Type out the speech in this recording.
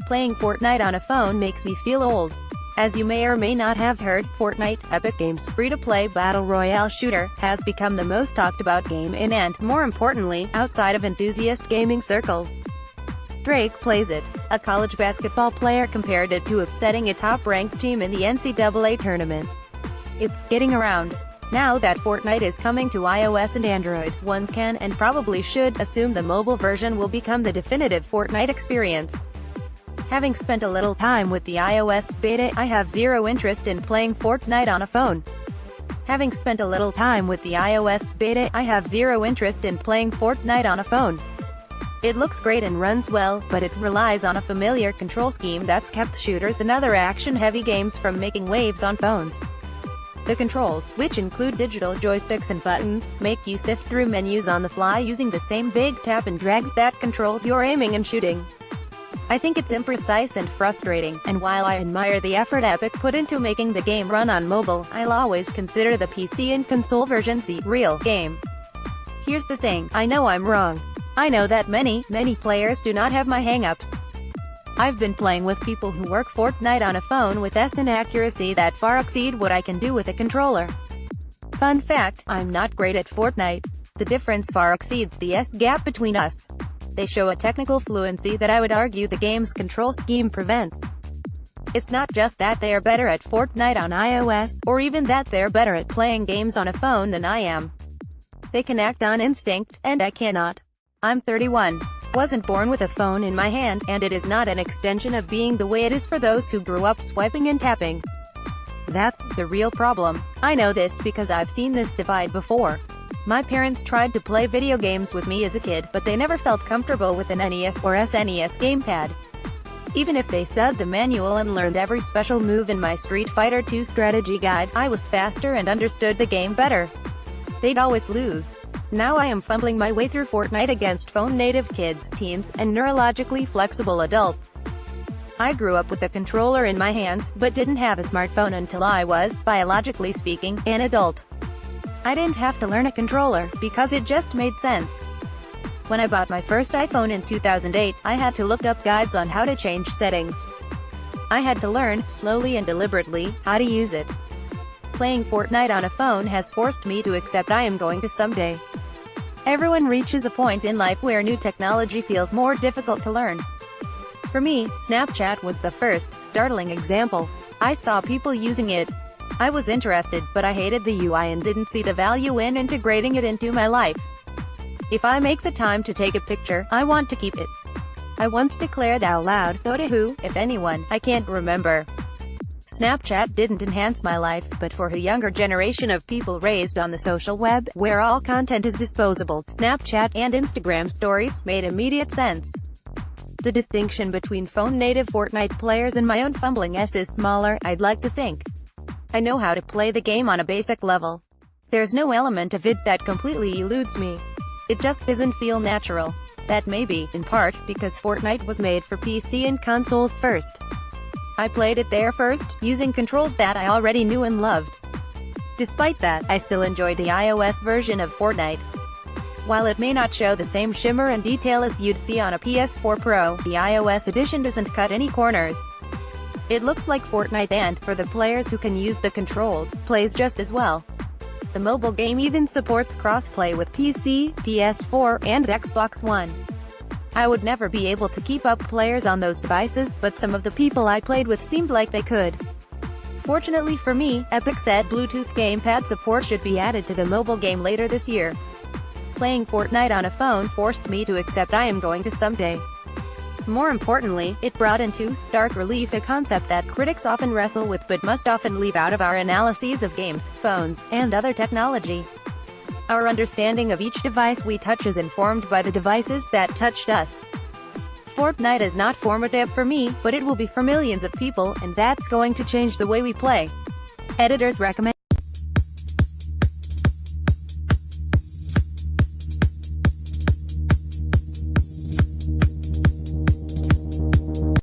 Playing Fortnite on a phone makes me feel old. As you may or may not have heard, Fortnite, Epic Games' free-to-play Battle Royale shooter, has become the most talked about game in and, more importantly, outside of enthusiast gaming circles. Drake plays it. A college basketball player compared it to upsetting a top-ranked team in the NCAA tournament. It's getting around. Now that Fortnite is coming to iOS and Android, one can, and probably should, assume the mobile version will become the definitive Fortnite experience. Having spent a little time with the iOS beta, I have zero interest in playing Fortnite on a phone. Having spent a little time with the iOS beta, I have zero interest in playing Fortnite on a phone. It looks great and runs well, but it relies on a familiar control scheme that's kept shooters and other action-heavy games from making waves on phones. The controls, which include digital joysticks and buttons, make you sift through menus on the fly using the same big tap and drags that controls your aiming and shooting. I think it's imprecise and frustrating, and while I admire the effort Epic put into making the game run on mobile, I'll always consider the PC and console versions the real game. Here's the thing, I know I'm wrong. I know that many players do not have my hang-ups. I've been playing with people who work Fortnite on a phone with an accuracy that far exceed what I can do with a controller. Fun fact, I'm not great at Fortnite. The difference far exceeds the gap between us. They show a technical fluency that I would argue the game's control scheme prevents. It's not just that they are better at Fortnite on iOS, or even that they're better at playing games on a phone than I am. They can act on instinct, and I cannot. I'm 31. Wasn't born with a phone in my hand, and it is not an extension of being the way it is for those who grew up swiping and tapping. That's the real problem. I know this because I've seen this divide before. My parents tried to play video games with me as a kid, but they never felt comfortable with an NES or SNES gamepad. Even if they studied the manual and learned every special move in my Street Fighter II strategy guide, I was faster and understood the game better. They'd always lose. Now I am fumbling my way through Fortnite against phone-native kids, teens, and neurologically flexible adults. I grew up with a controller in my hands, but didn't have a smartphone until I was, biologically speaking, an adult. I didn't have to learn a controller, because it just made sense. When I bought my first iPhone in 2008, I had to look up guides on how to change settings. I had to learn, slowly and deliberately, how to use it. Playing Fortnite on a phone has forced me to accept I am going to someday. Everyone reaches a point in life where new technology feels more difficult to learn. For me, Snapchat was the first, startling example. I saw people using it. I was interested, but I hated the UI and didn't see the value in integrating it into my life. If I make the time to take a picture, I want to keep it. I once declared out loud, though to who, if anyone, I can't remember. Snapchat didn't enhance my life, but for a younger generation of people raised on the social web, where all content is disposable, Snapchat and Instagram stories made immediate sense. The distinction between phone-native Fortnite players and my own fumbling is smaller, I'd like to think. I know how to play the game on a basic level. There's no element of it that completely eludes me. It just doesn't feel natural. That may be, in part, because Fortnite was made for PC and consoles first. I played it there first, using controls that I already knew and loved. Despite that, I still enjoyed the iOS version of Fortnite. While it may not show the same shimmer and detail as you'd see on a PS4 Pro, the iOS edition doesn't cut any corners. It looks like Fortnite and, for the players who can use the controls, plays just as well. The mobile game even supports cross-play with PC, PS4, and Xbox One. I would never be able to keep up players on those devices, but some of the people I played with seemed like they could. Fortunately for me, Epic said Bluetooth gamepad support should be added to the mobile game later this year. Playing Fortnite on a phone forced me to accept I am going to someday. More importantly, it brought into stark relief a concept that critics often wrestle with but must often leave out of our analyses of games, phones, and other technology. Our understanding of each device we touch is informed by the devices that touched us. Fortnite is not formative for me, but it will be for millions of people, and that's going to change the way we play. Editors recommend